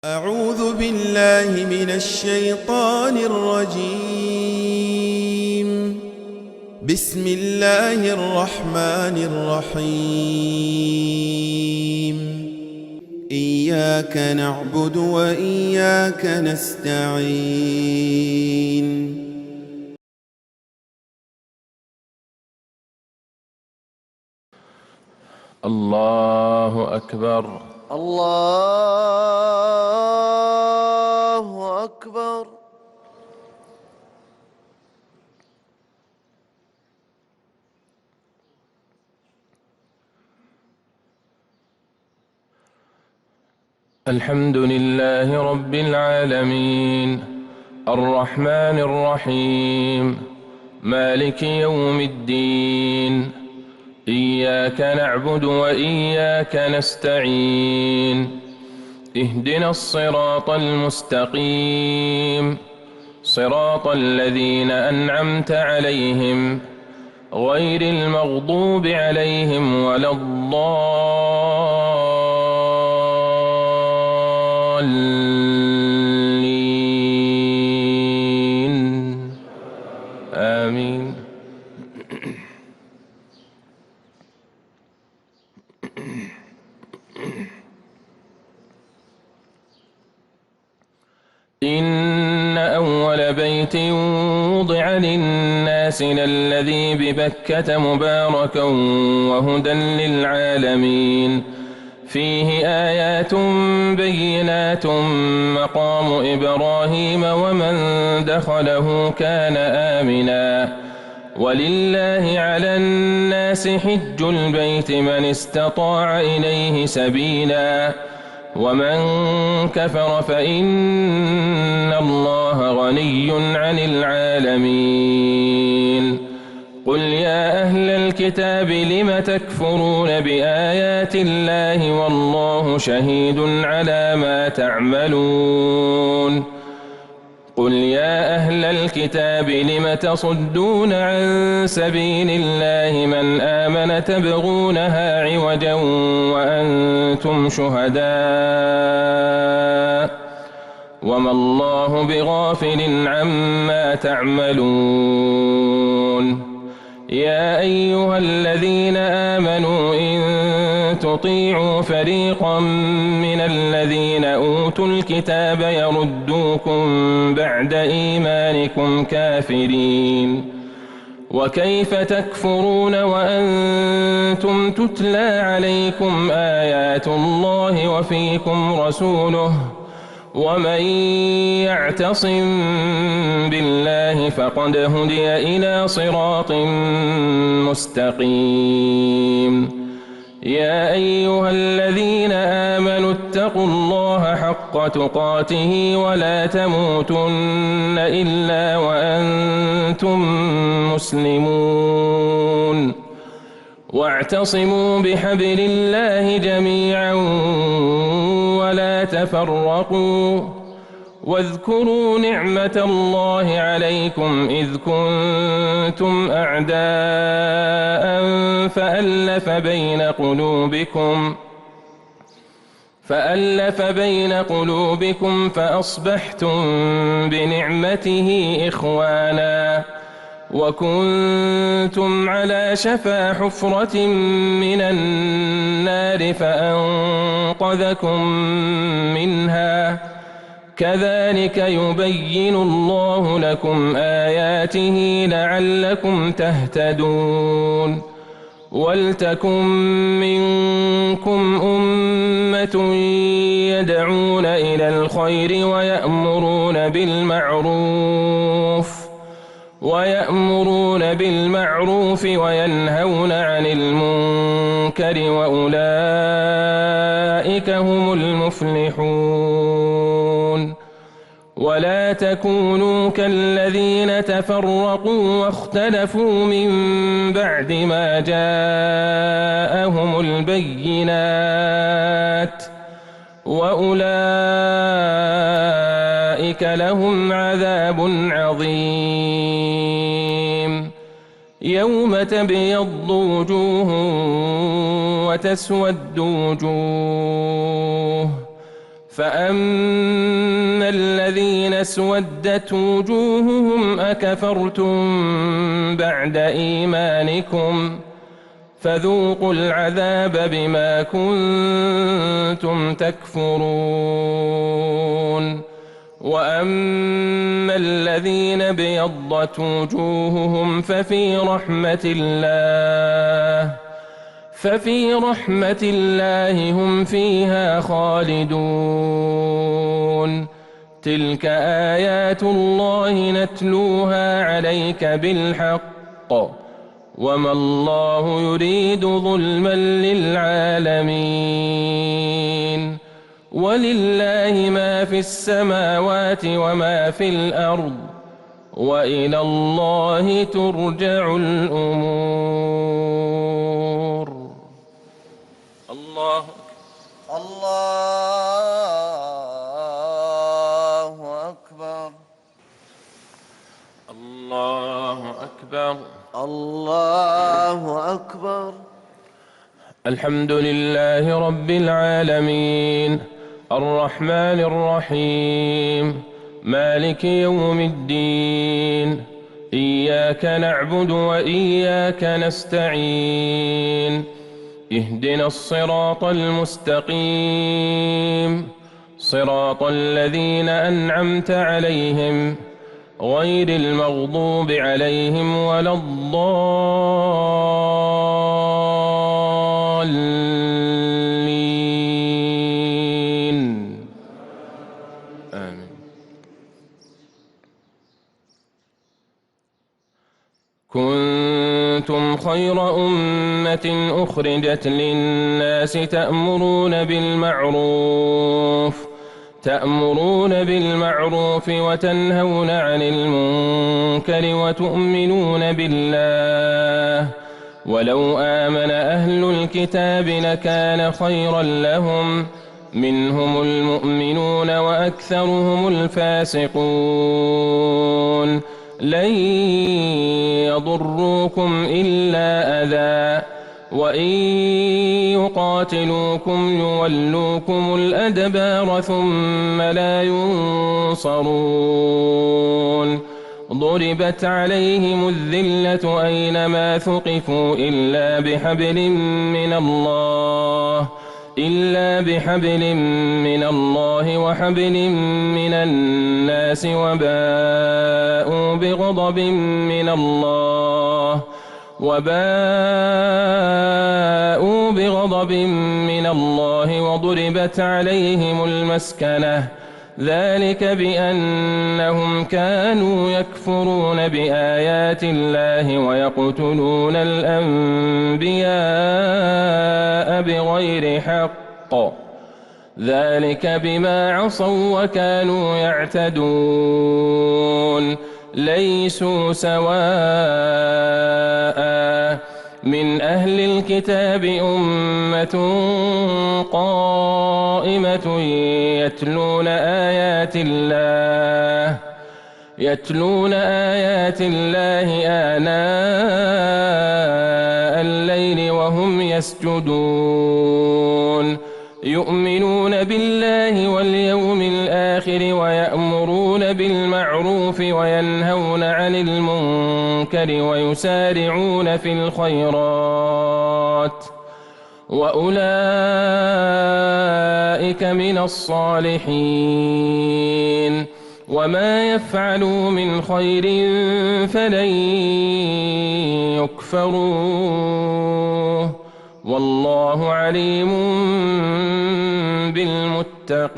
أعوذ بالله من الشيطان الرجيم. بسم الله الرحمن الرحيم. إياك نعبد وإياك نستعين. الله أكبر. الله أكبر. الحمد لله رب العالمين الرحمن الرحيم مالك يوم الدين. إياك نعبد وإياك نستعين. اهدنا الصراط المستقيم صراط الذين أنعمت عليهم غير المغضوب عليهم ولا الضالين. آمين. إن أول بيت وضع للناس للذي ببكة مباركا وهدى للعالمين. فيه آيات بينات مقام إبراهيم ومن دخله كان آمنا. ولله على الناس حج البيت من استطاع إليه سبيلا ومن كفر فإن الله غني عن العالمين. قل يا أهل الكتاب لم تكفرون بآيات الله والله شهيد على ما تعملون. قل يا أهل الكتاب لم تصدون عن سبيل الله من آمن تبغونها عوجا وأنتم شهداء وما الله بغافل عما تعملون. يا أيها الذين آمنوا إن تطيعوا فريقا من الذين أوتوا الكتاب يردوكم بعد إيمانكم كافرين. وكيف تكفرون وأنتم تتلى عليكم آيات الله وفيكم رسوله ومن يعتصم بالله فقد هدي إلى صراط مستقيم. يا أيها الذين آمنوا اتقوا الله حق تقاته ولا تموتن إلا وأنتم مسلمون. واعتصموا بحبل الله جميعا ولا تفرقوا. واذكروا نعمة الله عليكم إذ كنتم أعداء فألف بين قلوبكم فأصبحتم بنعمته إخوانا وكنتم على شفا حفرة من النار فأنقذكم منها. كذلك يبين الله لكم آياته لعلكم تهتدون. ولتكن منكم أمة يدعون إلى الخير ويأمرون بالمعروف وينهون عن المنكر وأولئك هم المفلحون. ولا تكونوا كالذين تفرقوا واختلفوا من بعد ما جاءهم البينات وأولئك لهم عذاب عظيم. يوم تبيض وجوه وتسود وجوه فأما الذين اسودت وجوههم أكفرتم بعد إيمانكم فذوقوا العذاب بما كنتم تكفرون وأما الذين ابيضت وجوههم ففي رحمة الله هم فيها خالدون تلك آيات الله نتلوها عليك بالحق وما الله يريد ظلما للعالمين ولله ما في السماوات وما في الأرض وإلى الله ترجع الأمور. الله أكبر الله أكبر الله أكبر. الحمد لله رب العالمين الرحمن الرحيم مالك يوم الدين إياك نعبد وإياك نستعين اهدنا الصراط المستقيم صراط الذين أنعمت عليهم غير المغضوب عليهم ولا الضالين آمين. كنتم خير أمة أخرجت للناس تأمرون بالمعروف وتنهون عن المنكر وتؤمنون بالله ولو آمن أهل الكتاب لكان خيرا لهم منهم المؤمنون وأكثرهم الفاسقون لن يضروكم إلا أذى وإن يقاتلوكم يولوكم الأدبار ثم لا ينصرون ضربت عليهم الذلة أينما ثقفوا إلا بحبل من الله وحبل من الناس وباءوا بغضب من الله وضربت عليهم المسكنة ذلك بأنهم كانوا يكفرون بآيات الله ويقتلون الأنبياء بغير حق ذلك بما عصوا وكانوا يعتدون ليسوا سواء من أهل الكتاب أمة قائمة يتلون آيات الله آناء الليل وهم يسجدون يؤمنون بالله واليوم الآخر ويأمرون بالمعروف وينهون عن المنكر ويسارعون في الخيرات وأولئك من الصالحين وما يفعلوا من خير فلن يكفروه والله عليم بالمتقين.